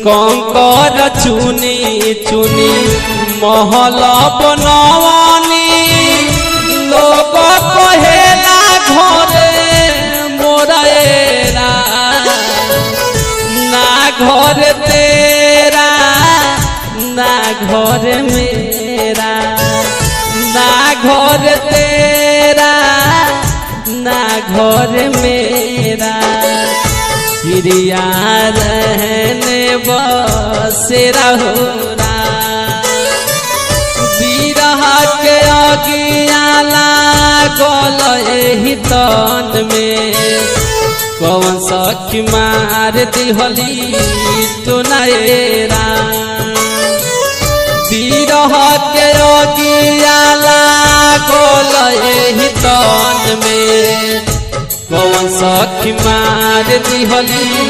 कंकर चुनी चुनी महल बनवानी लोग कहेला घरे मोरेरा ना घर तेरा ना घर मेरा ना घर तेरा ना घर मेरा चिड़िया रहने बसेरा होरा बिरह के अगियाला गल एही तन में कौन सखी मार दिहली तो नएरा बिरह के अगियाला गल एही तन में कौन सखी मार दिहली